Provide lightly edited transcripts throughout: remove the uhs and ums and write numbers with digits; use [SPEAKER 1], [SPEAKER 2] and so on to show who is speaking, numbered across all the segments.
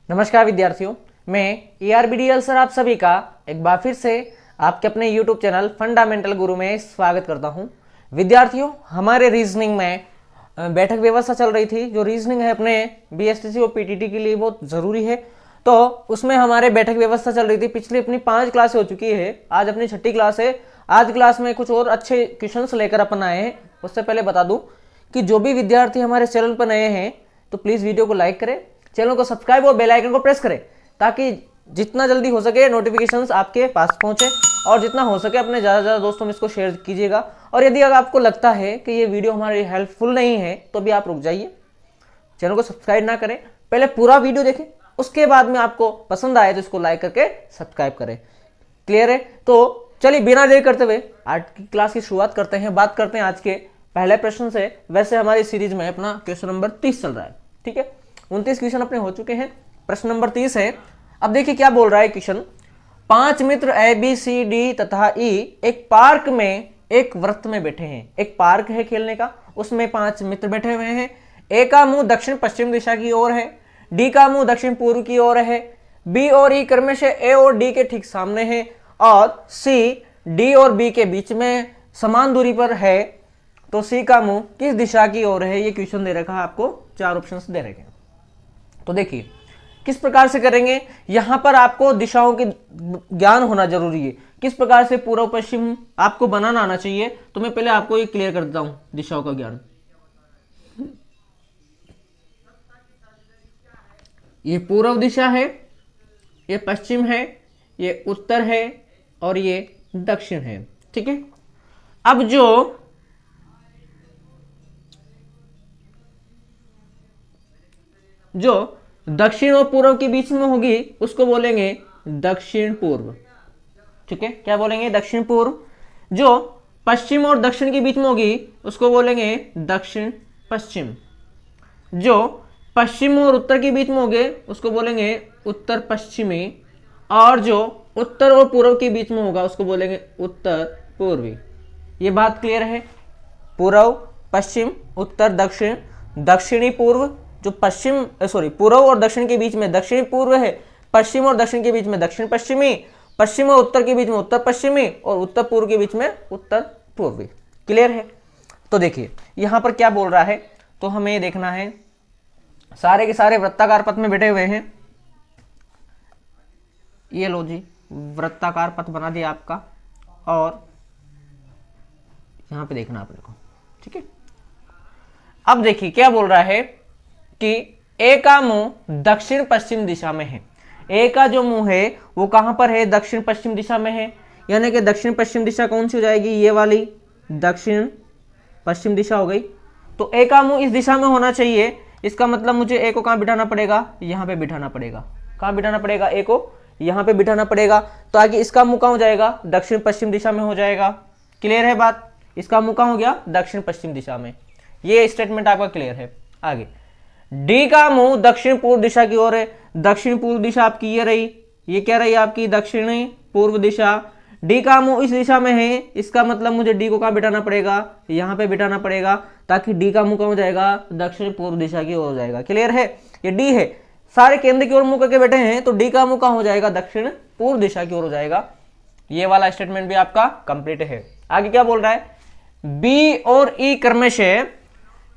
[SPEAKER 1] नमस्कार विद्यार्थियों, मैं ERBDL सर आप सभी का एक बार फिर से आपके अपने YouTube चैनल फंडामेंटल गुरु में स्वागत करता हूं। विद्यार्थियों, हमारे रीजनिंग में बैठक व्यवस्था चल रही थी। जो रीजनिंग है अपने BSTC और PTT के लिए बहुत ज़रूरी है, तो उसमें हमारे बैठक व्यवस्था चल रही थी। पिछली अपनी 5 क्लास हो चुकी है, आज अपनी 6ठी क्लास है। आज क्लास में कुछ और अच्छे क्वेश्चंस लेकर अपन आए हैं। उससे पहले बता दूं कि जो भी विद्यार्थी हमारे चैनल पर नए हैं तो प्लीज़ वीडियो को लाइक करें, चैनल को सब्सक्राइब और बेल आइकन को प्रेस करें, ताकि जितना जल्दी हो सके नोटिफिकेशंस आपके पास पहुंचे और जितना हो सके अपने ज़्यादा से ज़्यादा दोस्तों में इसको शेयर कीजिएगा। और यदि अगर आपको लगता है कि ये वीडियो हमारी हेल्पफुल नहीं है तो भी आप रुक जाइए, चैनल को सब्सक्राइब ना करें, पहले पूरा वीडियो देखें, उसके बाद में आपको पसंद आए तो इसको लाइक करके सब्सक्राइब करें। क्लियर है? तो चलिए बिना देर करते हुए आज की क्लास की शुरुआत करते हैं। बात करते हैं आज के पहले प्रश्न से। वैसे हमारी सीरीज में अपना क्वेश्चन नंबर 30 चल रहा है, ठीक है। 29 क्वेश्चन अपने हो चुके हैं, प्रश्न नंबर 30 है। अब देखिए क्या बोल रहा है क्वेश्चन। 5 मित्र ABCD तथा E एक पार्क में एक वृत्त में बैठे हैं। एक पार्क है खेलने का, उसमें 5 मित्र बैठे हुए हैं। A का मुंह दक्षिण पश्चिम दिशा की ओर है, D का मुंह दक्षिण पूर्व की ओर है, B और E क्रमशः A और D के ठीक सामने है, और C D और B के बीच में समान दूरी पर है। तो C का मुंह किस दिशा की ओर है? ये क्वेश्चन दे रखा है आपको, 4 ऑप्शंस दे रखे हैं। तो देखिए किस प्रकार से करेंगे। यहां पर आपको दिशाओं के ज्ञान होना जरूरी है, किस प्रकार से पूर्व पश्चिम आपको बनाना आना चाहिए। तो मैं पहले आपको ये क्लियर कर देता हूं दिशाओं का ज्ञान। ये पूर्व दिशा है, ये पश्चिम है, ये उत्तर है और ये दक्षिण है, ठीक है। अब जो दक्षिण और पूर्व के बीच में होगी उसको बोलेंगे दक्षिण पूर्व, ठीक है। क्या बोलेंगे? दक्षिण पूर्व। जो पश्चिम और दक्षिण के बीच में होगी उसको बोलेंगे दक्षिण पश्चिम। जो पश्चिम और उत्तर के बीच में होंगे उसको बोलेंगे उत्तर पश्चिमी। और जो उत्तर और पूर्व के बीच में होगा उसको बोलेंगे उत्तर पूर्वी। ये बात क्लियर है? पूर्व पश्चिम उत्तर दक्षिण, दक्षिणी पूर्व। जो पूर्व और दक्षिण के बीच में दक्षिणी पूर्व है, पश्चिम और दक्षिण के बीच में दक्षिण पश्चिमी, पश्चिम और उत्तर के बीच में उत्तर पश्चिमी, और उत्तर पूर्व के बीच में उत्तर पूर्वी। क्लियर है? तो देखिए यहां पर क्या बोल रहा है, तो हमें ये देखना है। सारे के सारे वृत्ताकार पथ में बैठे हुए हैं। ये लो जी, वृत्ताकार पथ बना दिया आपका, और यहां पे देखना अपने को, ठीक है। अब देखिए क्या बोल रहा है कि A का मुंह दक्षिण पश्चिम दिशा में है। A का जो मुंह है वो कहां पर है? दक्षिण पश्चिम दिशा में है। यानी कि दक्षिण पश्चिम दिशा कौन सी हो जाएगी? ये वाली दक्षिण पश्चिम दिशा हो गई। तो A का मुंह इस दिशा में होना चाहिए। इसका मतलब मुझे A को कहां बिठाना पड़ेगा? यहां पे बिठाना पड़ेगा। कहां बिठाना पड़ेगा? A को यहां पे बिठाना पड़ेगा। तो आगे इसका मुंह कहां हो जाएगा? दक्षिण पश्चिम दिशा में हो जाएगा। क्लियर है बात? इसका मुंह कहां हो गया? दक्षिण पश्चिम दिशा में। ये स्टेटमेंट आपका क्लियर है। आगे डी का मुंह दक्षिण पूर्व दिशा की ओर है। दक्षिण पूर्व दिशा आपकी ये रही, ये क्या रही आपकी? दक्षिणी पूर्व दिशा। डी का मुंह इस दिशा में है, इसका मतलब मुझे डी को कहां बिठाना पड़ेगा? यहां पे बिठाना पड़ेगा, ताकि डी का मुंह कहां हो जाएगा? दक्षिण पूर्व दिशा की ओर हो जाएगा। क्लियर है? ये डी है, सारे केंद्र की ओर मुंह करके बैठे हैं, तो डी का मुंह कहां हो जाएगा? दक्षिण पूर्व दिशा की ओर हो जाएगा। ये वाला स्टेटमेंट भी आपका कंप्लीट है। आगे क्या बोल रहा है? बी और ई क्रमशः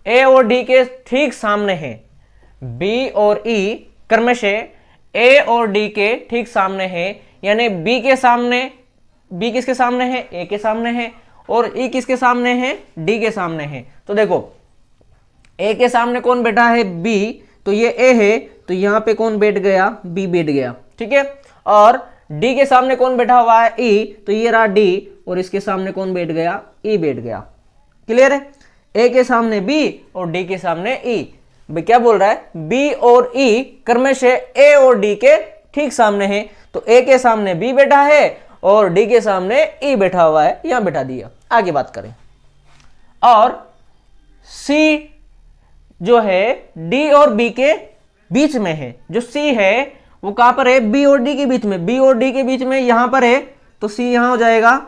[SPEAKER 1] ए और डी के ठीक सामने है। बी और ई क्रमशः ए और डी के ठीक सामने है। यानी बी के सामने, बी किसके सामने है? ए के सामने है। और ई किसके सामने है? डी के सामने है। तो देखो ए के सामने कौन बैठा है? बी। तो ये ए है, तो यहां पे कौन बैठ गया? बी बैठ गया, ठीक है। और डी के सामने कौन बैठा हुआ है? ई। तो ये रहा डी, और इसके सामने कौन बैठ गया? ई बैठ गया। क्लियर है? ए के सामने बी और डी के सामने ई। भाई क्या बोल रहा है? बी और ई क्रमशः ए और डी के ठीक सामने है। तो ए के सामने बी बैठा है और डी के सामने ई बैठा हुआ है, यहां बैठा दिया। आगे बात करें। और सी जो है डी और बी के बीच में है। जो सी है वो कहां पर है? बी और डी के बीच में। बी और डी के बीच में यहां पर है, तो सी यहां हो जाएगा।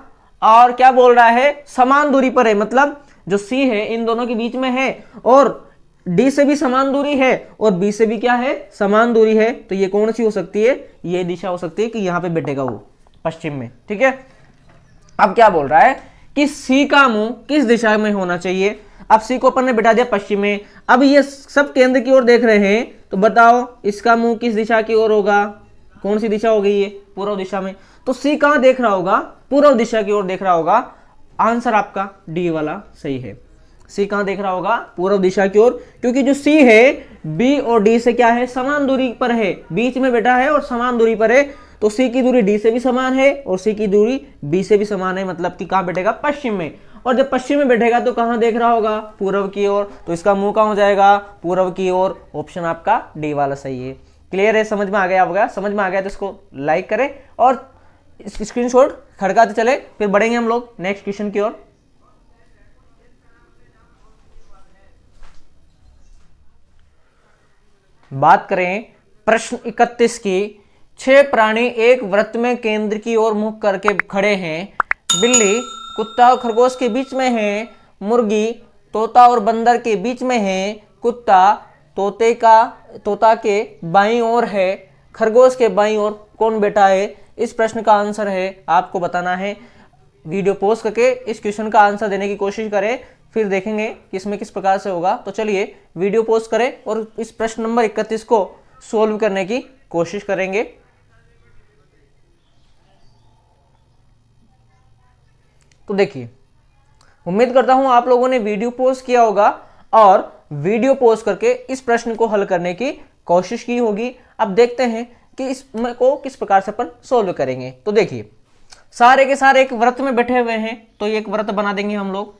[SPEAKER 1] और क्या बोल रहा है? समान दूरी पर है, मतलब जो सी है इन दोनों के बीच में है, और डी से भी समान दूरी है और बी से भी क्या है, समान दूरी है, तो ये कौन सी हो सकती है, ये दिशा हो सकती है कि यहाँ पे बैठेगा वो पश्चिम में। ठीक है, अब क्या बोल रहा है कि सी का मुंह किस दिशा में होना चाहिए। अब सी को अपन ने बिठा दिया पश्चिम में, अब ये सब केंद्र की ओर देख रहे हैं, तो बताओ इसका मुंह किस दिशा की ओर होगा, कौन सी दिशा होगी, ये पूर्व दिशा में। तो सी कहां देख रहा होगा, पूर्व दिशा की ओर देख रहा होगा। आंसर आपका डी वाला सही है। सी कहां देख रहा होगा, पूर्व दिशा की ओर, क्योंकि जो सी है बी और डी से क्या है, समान दूरी पर है, बीच में बैठा है और समान दूरी पर है, तो सी की दूरी डी से भी समान है और सी की दूरी बी से भी समान है, मतलब कि कहां बैठेगा, पश्चिम में। और जब पश्चिम में बैठेगा तो कहां देख रहा होगा, पूर्व की ओर, तो इसका मुंह कहां हो जाएगा, पूर्व की ओर। ऑप्शन आपका डी वाला सही है। क्लियर है, समझ में आ गया होगा, समझ में आ गया तो इसको लाइक करें और स्क्रीनशॉट खड़काते चले, फिर बढ़ेंगे हम लोग नेक्स्ट क्वेश्चन की ओर। बात करें प्रश्न 31 की, 6 प्राणी एक वृत्त में केंद्र की ओर मुख करके खड़े हैं। बिल्ली कुत्ता और खरगोश के बीच में है, मुर्गी तोता और बंदर के बीच में है, कुत्ता तोता के बाईं ओर है, खरगोश के बाईं ओर कौन बैठा है। इस प्रश्न का आंसर है आपको बताना है। वीडियो पॉज करके इस क्वेश्चन का आंसर देने की कोशिश करें, फिर देखेंगे कि इसमें किस प्रकार से होगा। तो चलिए वीडियो पॉज करें और इस प्रश्न नंबर 31 को सोल्व करने की कोशिश करेंगे। तो देखिए, उम्मीद करता हूं आप लोगों ने वीडियो पॉज किया होगा और वीडियो पॉज करके इस प्रश्न को हल करने की कोशिश की होगी। अब देखते हैं कि इसमें को किस प्रकार से अपन सोल्व करेंगे। तो देखिए, सारे के सारे एक व्रत में बैठे हुए हैं, तो ये एक व्रत बना देंगे हम लोग।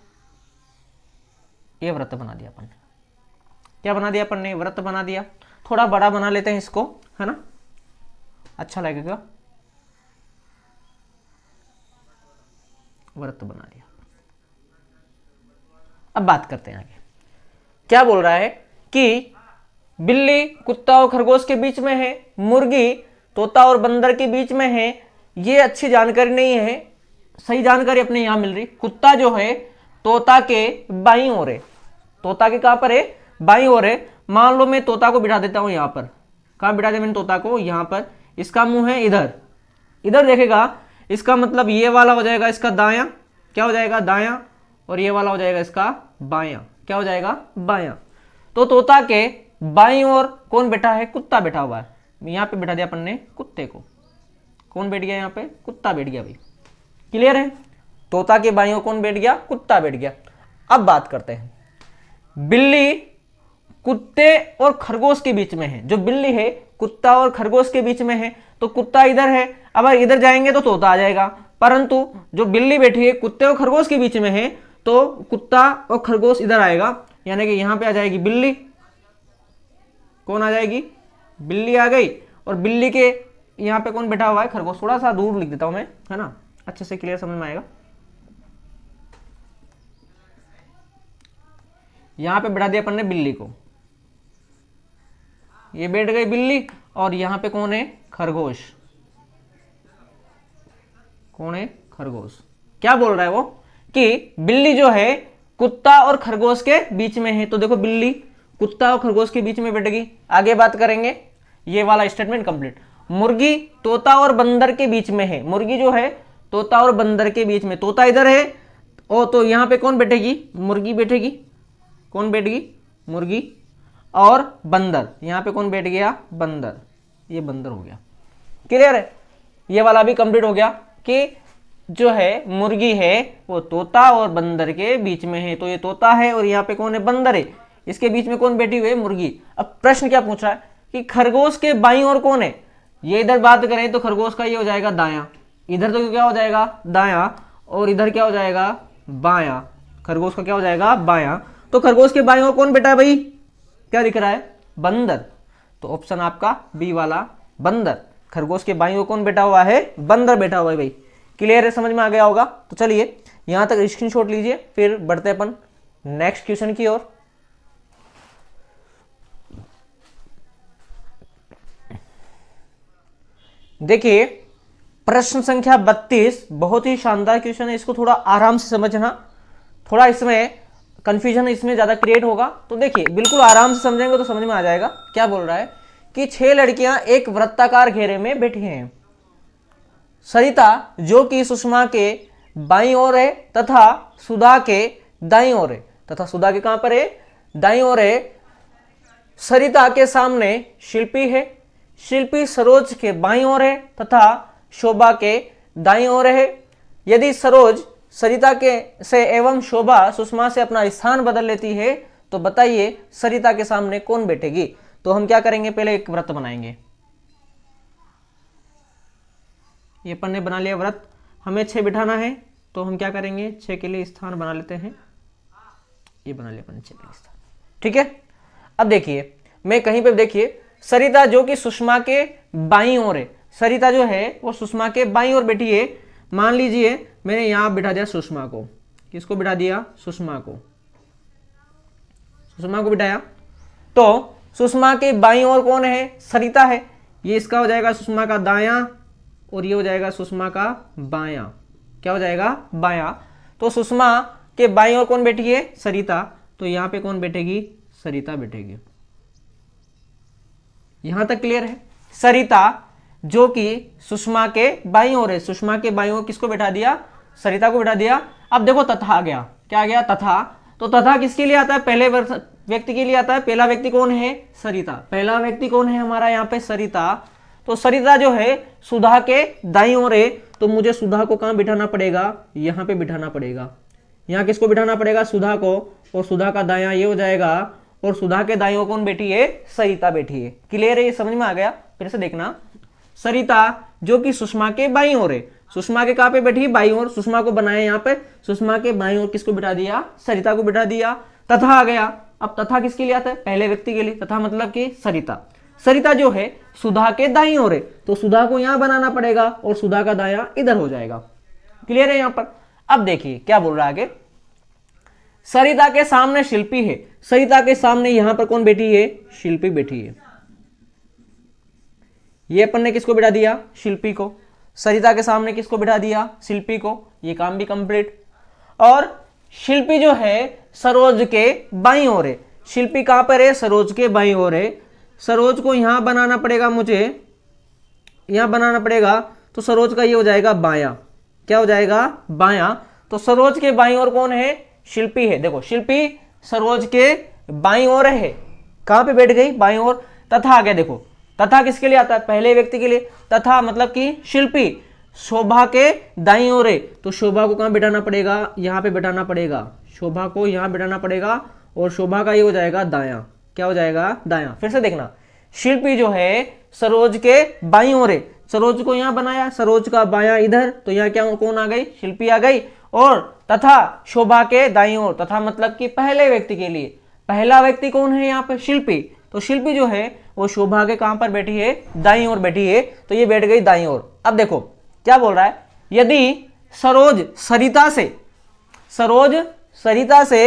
[SPEAKER 1] ये व्रत बना दिया अपन, क्या बना दिया अपन ने, व्रत बना दिया। थोड़ा बड़ा बना लेते हैं इसको, है ना, अच्छा लगेगा। व्रत बना दिया। अब बात करते हैं आगे, क्या बोल रहा है कि बिल्ली कुत्ता और खरगोश के बीच में है, मुर्गी तोता और बंदर के बीच में है। ये अच्छी जानकारी नहीं है, सही जानकारी अपने यहां मिल रही। कुत्ता जो है तोता के बाईं ओर है, तोता के कहां पर है, बाईं ओर है। मान लो मैं तोता को बिठा देता हूं यहां पर, कहां बिठा दिया मैंने तोता को, यहां पर। इसका मुंह है इधर, इधर देखेगा, इसका मतलब ये वाला हो जाएगा इसका दायां, क्या हो जाएगा, दायां, और ये वाला हो जाएगा इसका बायां, क्या हो जाएगा, बायां। तो तोता के बाईं ओर कौन बैठा है, कुत्ता बैठा हुआ है। यहां पे बैठा दिया अपन ने कुत्ते को, कौन बैठ गया यहाँ पे, कुत्ता बैठ गया भाई। क्लियर है, तोता के बाईं ओर कौन बैठ गया, कुत्ता बैठ गया। अब बात करते हैं, बिल्ली कुत्ते और खरगोश के बीच में है। जो बिल्ली है कुत्ता और खरगोश के बीच में है, तो कुत्ता इधर है, अब इधर जाएंगे तो तोता आ जाएगा, परंतु जो बिल्ली बैठी है कुत्ते और खरगोश के बीच में है, तो कुत्ता और खरगोश इधर आएगा, यानी कि यहां पे आ जाएगी बिल्ली। कौन आ जाएगी, बिल्ली आ गई, और बिल्ली के यहां पे कौन बैठा हुआ है, खरगोश। थोड़ा सा दूर लिख देता हूं मैं, है ना, अच्छे से क्लियर समझ में आएगा। यहां पे बैठा दिया अपन ने बिल्ली को, ये बैठ गई बिल्ली, और यहां पे कौन है, खरगोश। कौन है, खरगोश। क्या बोल रहा है वो कि बिल्ली जो है कुत्ता और खरगोश के बीच में है, तो देखो बिल्ली कुत्ता और खरगोश के बीच में बैठेगी। आगे बात करेंगे, ये वाला स्टेटमेंट कंप्लीट। मुर्गी तोता और बंदर के बीच में है, मुर्गी जो है तोता और बंदर के बीच में, तोता इधर है, ओ तो यहां पे कौन बैठेगी, मुर्गी बैठेगी। कौन बैठेगी, मुर्गी, और बंदर, यहां पे कौन बैठ गया, बंदर, ये बंदर हो गया। क्लियर है, ये वाला भी कंप्लीट हो गया कि जो है मुर्गी है वो तोता और बंदर के बीच में है, तो ये तोता है और यहाँ पे कौन है, बंदर है, इसके बीच में कौन बैठी हुई है, मुर्गी। अब प्रश्न क्या पूछ रहा है कि खरगोश के बाईं ओर कौन है। ये इधर बात करें तो खरगोश का ये हो जाएगा दायां, इधर तो क्या हो जाएगा, दायां, और इधर क्या हो जाएगा, बायां। खरगोश का क्या हो जाएगा, बायां। तो खरगोश के बाईं ओर कौन बैठा है भाई, क्या दिख रहा है, बंदर। तो ऑप्शन आपका बी वाला, बंदर। खरगोश के बाईं ओर कौन बैठा हुआ है, बंदर बैठा हुआ है भाई। क्लियर है, समझ में आ गया होगा। तो चलिए यहां तक स्क्रीनशॉट लीजिए, फिर बढ़ते अपन नेक्स्ट क्वेश्चन की ओर। देखिए प्रश्न संख्या 32 बहुत ही शानदार क्वेश्चन है, इसको थोड़ा आराम से समझना, थोड़ा इसमें कंफ्यूजन इसमें ज्यादा क्रिएट होगा। तो देखिए बिल्कुल आराम से समझेंगे तो समझ में आ जाएगा। क्या बोल रहा है कि 6 लड़कियां एक वृत्ताकार घेरे में बैठी हैं। सरिता जो कि सुषमा के बाईं ओर है तथा सुधा के दाईं ओर है, तथा सुधा के कहां पर है, दाईं ओर है। सरिता के सामने शिल्पी है, शिल्पी सरोज के बाईं ओर है तथा शोभा के दाईं ओर है। यदि सरोज सरिता के से एवं शोभा सुषमा से अपना स्थान बदल लेती है तो बताइए सरिता के सामने कौन बैठेगी। तो हम क्या करेंगे, पहले एक व्रत बनाएंगे। ये अपन ने बना लिया व्रत, हमें 6 बिठाना है तो हम क्या करेंगे, 6 के लिए स्थान बना लेते हैं। ये बना लिया अपन 6 के लिए स्थान, ठीक है। अब देखिए मैं कहीं पे देखिए सरिता जो कि सुषमा के बाईं ओर है, सरिता जो है वो सुषमा के बाईं ओर बैठी है। मान लीजिए मैंने यहां बिठा दिया सुषमा को, किसको बिठा दिया, सुषमा को, सुषमा को बिठाया। तो सुषमा के बाईं ओर कौन है, सरिता है। ये इसका हो जाएगा सुषमा का दायां और ये हो जाएगा सुषमा का बायां। क्या हो जाएगा, बायां। तो सुषमा के बाईं ओर कौन बैठी है, सरिता। तो यहां पे कौन बैठेगी, सरिता बैठेगी। यहां तक क्लियर है। सरिता जो कि सुषमा के बाईं ओर है, सुषमा के बाईं ओर किसको बैठा दिया, सरिता को बैठा दिया। अब देखो तथा आ गया, क्या आ गया, तथा। तो तथा किसके लिए आता है, पहले व्यक्ति के लिए आता है। पहला व्यक्ति कौन है, सरिता। पहला व्यक्ति कौन है हमारा यहाँ पे, सरिता। तो सरिता जो है सुधा के दाईं ओर है, तो मुझे सुधा को कहां बिठाना पड़ेगा, यहां पे बिठाना पड़ेगा। यहां किसको बिठाना पड़ेगा, सुधा को। और सुधा का दायां ये हो जाएगा, और सुधा के दाईं ओर कौन बैठी है, सरिता बैठी है। क्लियर है, ये समझ में आ गया। फिर से देखना, सरिता जो कि सुषमा के बाईं ओर है, सुषमा के कहां पे बैठी, बाईं ओर। सुषमा को बनाया यहाँ पे, सुषमा के बाईं ओर किसको बिठा दिया, सरिता को बिठा दिया। तथा आ गया। अब तथा किसके लिए आता है, पहले व्यक्ति के लिए। तथा मतलब कि सरिता। सरिता जो है सुधा के दाईं ओर है, तो सुधा को यहां बनाना पड़ेगा और सुधा का दायां इधर हो जाएगा। क्लियर है यहां पर। अब देखिए क्या बोल रहा है आगे, सरिता के सामने शिल्पी है। सरिता के सामने यहां पर कौन बैठी है, शिल्पी बैठी है। ये अपन ने किसको बिठा दिया, शिल्पी को। सरिता के सामने किसको बिठा दिया, शिल्पी को। ये काम भी कंप्लीट। और शिल्पी जो है सरोज के बाईं ओर है। शिल्पी कहां पर है, सरोज के बाईं ओर है। सरोज को यहां बनाना पड़ेगा, मुझे यहां बनाना पड़ेगा। तो सरोज का ये हो जाएगा बायां। क्या हो जाएगा, बायां। तो सरोज के बाईं ओर कौन है, शिल्पी है। देखो शिल्पी सरोज के बाईं ओर है, कहां पे बैठ गई, बाईं ओर। तथा आ गया, देखो तथा किसके लिए आता है, पहले व्यक्ति के लिए। तथा मतलब कि शिल्पी शोभा के दाईं ओर है, तो शोभा को कहां बिठाना पड़ेगा, यहां पे बिठाना पड़ेगा। शोभा को यहां बिठाना पड़ेगा और शोभा का ये हो जाएगा दायां। क्या हो जाएगा, दायां। फिर से देखना, शिल्पी जो है सरोज के बाईं ओर है, सरोज को यहां बनाया, सरोज का बायां इधर। तो यहां क्या कौन आ गई, शिल्पी आ गई। और तथा शोभा के दाईं ओर, तथा मतलब कि पहले व्यक्ति के लिए। पहला व्यक्ति कौन है यहाँ पे, शिल्पी। तो शिल्पी जो है वो शोभा के कहां पर बैठी है, दाईं ओर बैठी है। तो ये बैठ गई दाईं ओर। अब देखो क्या बोल रहा है, यदि सरोज सरिता से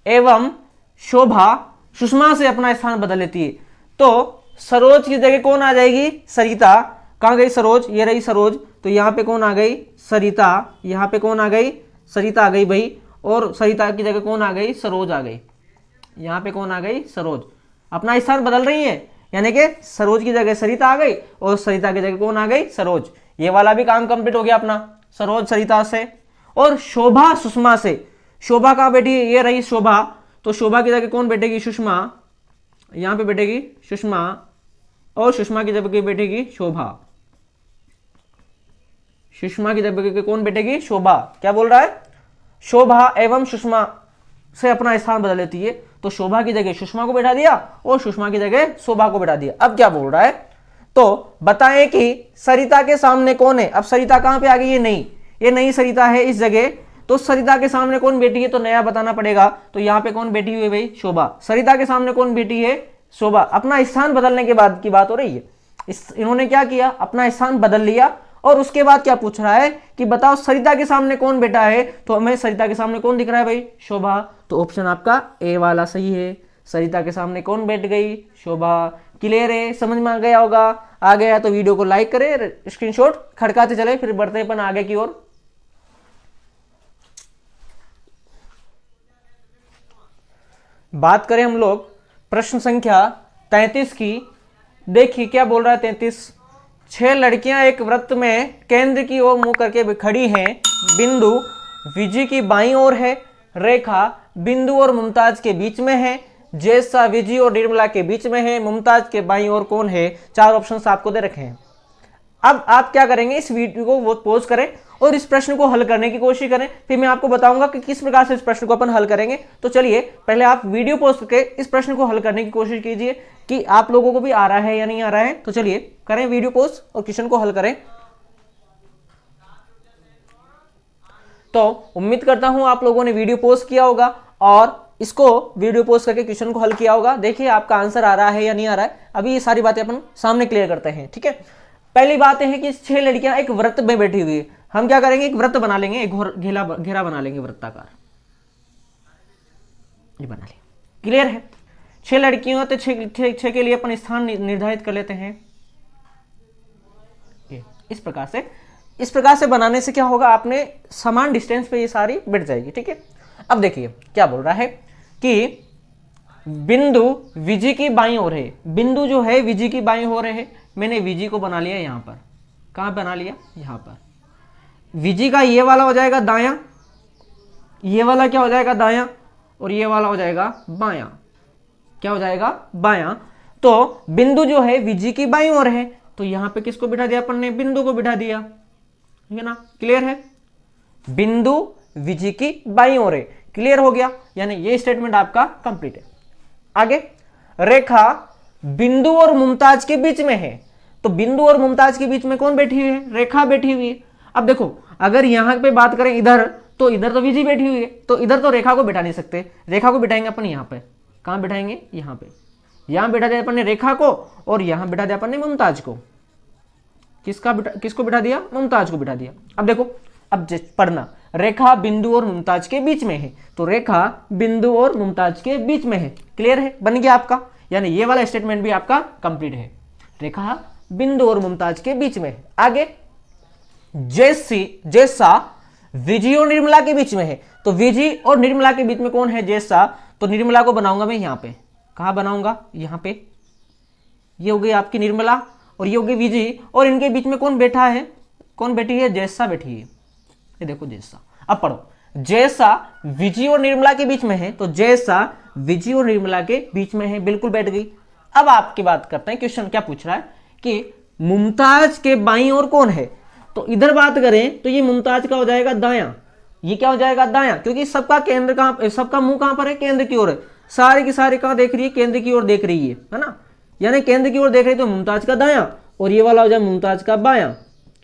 [SPEAKER 1] एवं शोभा सुषमा से अपना स्थान बदल लेती है, तो सरोज की जगह कौन आ जाएगी, सरिता। कहां गई सरोज, ये रही सरोज। तो यहां पे कौन आ गई, सरिता। यहां पे कौन आ गई, सरिता आ गई भाई। और सरिता की जगह कौन आ गई, सरोज आ गई। यहां पे कौन आ गई, सरोज। अपना स्थान बदल रही है, यानी कि सरोज की जगह सरिता आ गई और सरिता की जगह कौन आ गई, सरोज। ये वाला भी काम कंप्लीट हो गया अपना, सरोज सरिता से। और शोभा सुषमा से। शोभा कहां बैठी है, ये रही शोभा। तो शोभा की जगह कौन बैठेगी, सुषमा। यहां पे बैठेगी सुषमा और सुषमा की जगह बैठेगी शोभा। सुषमा की जगह कौन बैठेगी, शोभा। क्या बोल रहा है, शोभा एवं सुषमा से अपना स्थान बदल लेती है। तो शोभा की जगह सुषमा को बैठा दिया और सुषमा की जगह शोभा को बैठा दिया। अब क्या बोल रहा है, तो बताएं कि सरिता के सामने कौन है। अब सरिता कहां पे आ गई, ये नई सरिता है इस जगह। तो सरिता के सामने कौन बैठी है, तो नया बताना पड़ेगा। तो यहां पे कौन बैठी हुई है भाई, शोभा। सरिता के सामने कौन बैठी है, शोभा। अपना स्थान बदलने के बाद की बात हो रही है। इन्होंने क्या किया, अपना स्थान बदल लिया। और उसके बाद क्या पूछ रहा है कि बताओ सरिता के सामने कौन बैठा है। तो हमें सरिता के सामने कौन दिख रहा है भाई, शोभा। तो ऑप्शन आपका ए वाला सही है। सरिता के सामने कौन बैठ गई, शोभा। क्लियर है, समझ में आ गया होगा। आ गया तो वीडियो को लाइक करें, स्क्रीनशॉट खड़काते चले, फिर बढ़ते अपन आगे की ओर। बात करें हम लोग प्रश्न संख्या 33 की, देखिए क्या बोल रहा है 33। 6 लड़कियां एक वृत्त में केंद्र की ओर मुंह करके खड़ी हैं। बिंदु विजी की बाईं ओर है, रेखा बिंदु और मुमताज के बीच में है, जैसा विजी और निर्मला के बीच में है, मुमताज के बाईं ओर कौन है। 4 ऑप्शंस आपको दे रखे हैं। अब आप क्या करेंगे, इस वीडियो को वो पॉज करें और इस प्रश्न को हल करने की कोशिश करें, फिर मैं आपको बताऊंगा कि किस प्रकार से इस प्रश्न को अपन हल करेंगे। तो चलिए पहले आप वीडियो पॉज करके इस प्रश्न को हल करने की कोशिश कीजिए कि आप लोगों को भी आ रहा है या नहीं आ रहा है। तो चलिए करें वीडियो पॉज और क्वेश्चन को हल करें। तो उम्मीद करता हूं आप लोगों ने वीडियो पॉज किया होगा और इसको वीडियो पॉज करके क्वेश्चन को हल किया होगा। देखिए आपका आंसर आ रहा है या नहीं आ रहा है। अभी ये सारी बातें अपन सामने क्लियर करते हैं, ठीक है। पहली बात है कि 6 लड़कियां एक वृत्त में बैठी हुई है। हम क्या करेंगे, एक वृत्त बना लेंगे, एक घेरा बना लेंगे वृत्ताकार, ये बना लेंगे। क्लियर है। 6 लड़कियों तो 6 के लिए अपन स्थान निर्धारित कर लेते हैं इस प्रकार से बनाने से क्या होगा, आपने समान डिस्टेंस पे ये सारी बैठ जाएगी, ठीक है। अब देखिए क्या बोल रहा है कि बिंदु विजी की बाईं ओर है। बिंदु जो है विजी की बाईं ओर है। मैंने विजी को बना लिया यहां पर। कहां बना लिया, यहां पर। विजी का ये वाला हो जाएगा दायां, ये वाला क्या हो जाएगा दायां, और ये वाला हो जाएगा बायां। क्या हो जाएगा, बायां। तो बिंदु जो है विजी की बाईं ओर है, तो यहां पे किसको बिठा दिया अपन ने, बिंदु को बिठा दिया, ठीक है ना। क्लियर है। बिंदु विजी की बाईं ओर है, क्लियर हो गया। यानी ये स्टेटमेंट आपका कंप्लीट है। आगे, रेखा बिंदु और मुमताज के बीच में है। तो बिंदु और मुमताज के बीच में कौन बैठी हुई है, रेखा बैठी हुई है। अब देखो अगर यहां पे बात करें इधर तो विजी बैठी हुई है, तो इधर तो रेखा को बिठा नहीं सकते। रेखा को बिठाएंगे अपन यहां पे। कहां बिठाएंगे, यहां पे। यहां बिठा दिया अपन ने रेखा को और यहां बिठा दिया अपन ने मुमताज को। किसको बिठा दिया, मुमताज को बिठा दिया। अब देखो, अब पढ़ना, रेखा बिंदु और मुमताज के बीच में है, तो रेखा बिंदु और मुमताज के बीच में है। क्लियर है, बन गया आपका। यानी ये वाला स्टेटमेंट भी आपका कंप्लीट है। रेखा बिंदु और मुमताज के बीच में है। आगे, जैसा विजी और निर्मला के बीच में है, तो विजी और निर्मला के बीच में कौन है, जैसा। तो निर्मला को बनाऊंगा मैं यहां पे। कहां बनाऊंगा, यहां पे। ये हो गई आपकी निर्मला और ये हो गई विजी, और इनके बीच में कौन बैठा है, कौन बैठी है, जैसा बैठी है। ये देखो जैसा। अब पढ़ो, जैसा विजी और निर्मला के बीच में है, तो जैसा विजी और निर्मला के बीच में है, बिल्कुल बैठ गई। अब आपकी बात करते हैं, क्वेश्चन क्या पूछ रहा है कि मुमताज के बाईं ओर कौन है। तो इधर बात करें तो ये मुमताज का हो जाएगा दायां, ये क्या हो जाएगा दायां, क्योंकि सबका केंद्र कहां, सबका मुंह कहां पर है, केंद्र की ओर है। सारे की सारी कहां देख रही है, केंद्र की ओर देख रही है ना। यानी केंद्र की ओर देख रही है, तो मुमताज का दायां, और ये वाला हो जाएगा मुमताज का बायां।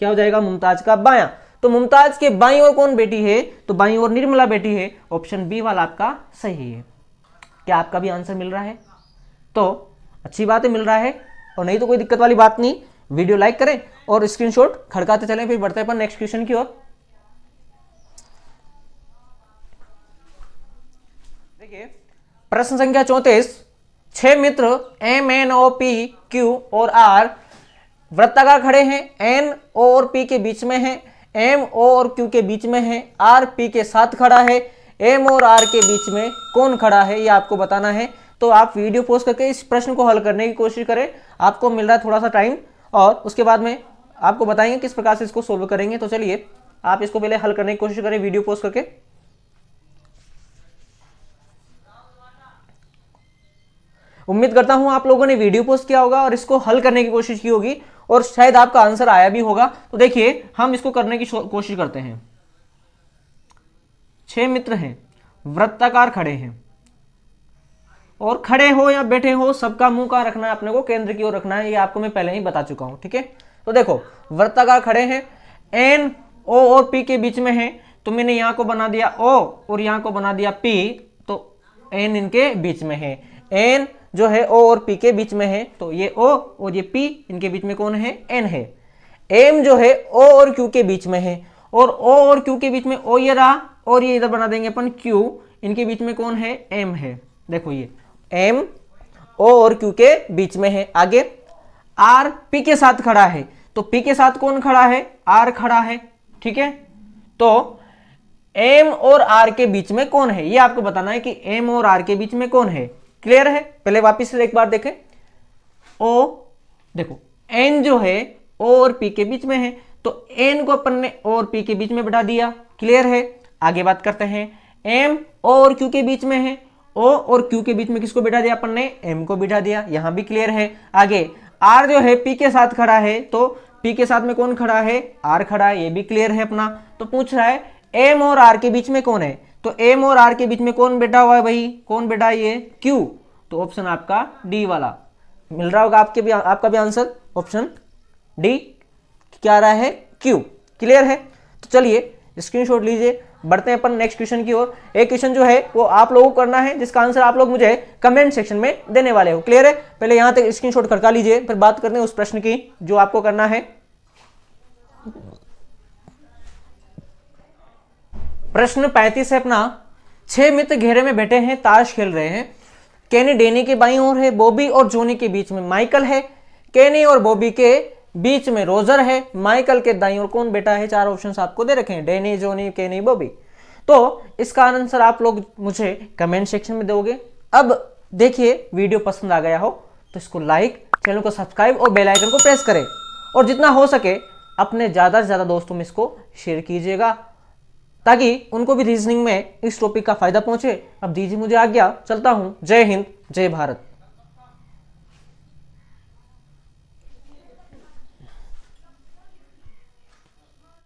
[SPEAKER 1] क्या हो जाएगा, मुमताज का बायां। तो मुमताज के बाईं ओर कौन बैठी है, तो बाईं ओर निर्मला बैठी है। ऑप्शन बी वाला आपका सही है। क्या आपका भी आंसर मिल रहा है, तो अच्छी बात है, मिल रहा है, और नहीं तो कोई दिक्कत वाली बात नहीं। वीडियो लाइक करें और स्क्रीनशॉट खड़काते चलें, फिर बढ़ते हैं पर नेक्स्ट क्वेश्चन की ओर। देखिए प्रश्न संख्या 34। 6 मित्र M N O P Q और आर वृत्ताकार खड़े हैं। एन ओ और पी के बीच में है, एम ओ और क्यू के बीच में है, आर पी के साथ खड़ा है। एम और आर के बीच में कौन खड़ा है, ये आपको बताना है। तो आप वीडियो पोस्ट करके इस प्रश्न को हल करने की कोशिश करें। आपको मिल रहा है थोड़ा सा टाइम, और उसके बाद में आपको बताएंगे किस प्रकार से इसको सोल्व करेंगे। तो चलिए आप इसको पहले हल करने की कोशिश करें वीडियो पोस्ट करके। उम्मीद करता हूं आप लोगों ने वीडियो पोस्ट किया होगा और इसको हल करने की कोशिश की होगी, और शायद आपका आंसर आया भी होगा। तो देखिए हम इसको करने की कोशिश करते हैं। 6 मित्र हैं, वृत्ताकार खड़े हैं, और खड़े हो या बैठे हो सबका मुंह कहां रखना है, अपने को केंद्र की ओर रखना है। ये आपको मैं पहले ही बता चुका हूं, ठीक है। तो देखो वृत्ताकार खड़े हैं, एन ओ और पी के बीच में है, तो मैंने यहां को बना दिया ओ और यहां को बना दिया पी, तो एन इनके बीच में है। एन जो है ओ और पी के बीच में है, तो ये ओ और ये पी, इनके बीच में कौन है, एन है। एम जो है ओ और क्यू के बीच में है, और ओ और क्यू के बीच में ओ ये रहा, और ये इधर बना देंगे अपन क्यू, इनके बीच में कौन है, एम है। देखो ये एम ओ और क्यू के बीच में है। आगे आर पी के साथ खड़ा है, तो पी के साथ कौन खड़ा है, आर खड़ा है, ठीक है। तो एम और आर के बीच में कौन है, ये आपको बताना है कि एम और आर के बीच में कौन है। क्लियर है? पहले वापिस से एक बार देखें। ओ देखो एन जो है ओ और पी के बीच में है, तो एन को अपन ने ओ और पी के बीच में बिठा दिया। क्लियर है? आगे बात करते हैं। एम ओ और क्यू के बीच में है, ओ और क्यू के बीच में किसको बिठा दिया अपन ने, एम को बिठा दिया। यहां भी क्लियर है। आगे आर जो है पी के साथ खड़ा है, तो पी के साथ में कौन खड़ा है, आर खड़ा है, ये भी क्लियर है अपना। तो पूछ रहा है एम और आर के बीच में कौन है, तो एम और आर के बीच में कौन बैठा हुआ है भाई, कौन बैठा है ये, क्यू। तो ऑप्शन आपका डी वाला मिल रहा होगा आपके भी, आपका भी आंसर ऑप्शन डी क्या आ रहा है, क्यू। क्लियर है? तो चलिए स्क्रीनशॉट लीजिए, बढ़ते हैं अपन नेक्स्ट क्वेश्चन की ओर। एक क्वेश्चन जो है वो आप लोगों को करना है, जिसका आंसर आप लोग मुझे कमेंट सेक्शन में देने वाले हो। क्लियर है? पहले यहां तक स्क्रीनशॉट खड़का लीजिए, फिर बात करते हैं उस प्रश्न की जो आपको करना है। प्रश्न 35 है अपना। 6 मित्र घेरे में बैठे हैं, ताश खेल रहे हैं। केनी डेनी के बाईं ओर है, बॉबी और जोनी के बीच में माइकल है। केनी और बॉबी के बीच में रोजर है। माइकल के दाईं ओर कौन बैठा है, चार ऑप्शंस आपको दे रखे हैं, डेनी, जोनी, केनी, बॉबी। तो इसका आंसर आप लोग मुझे कमेंट सेक्शन में दोगे। अब देखिए वीडियो पसंद आ गया हो तो इसको लाइक, चैनल को सब्सक्राइब और बेल आइकन को प्रेस करें, और जितना हो सके अपने ज्यादा से ज्यादा दोस्तों में इसको शेयर कीजिएगा, ताकि उनको भी रीजनिंग में इस टॉपिक का फायदा पहुंचे। अब दीजिए मुझे आज्ञा, चलता हूं। जय हिंद, जय भारत।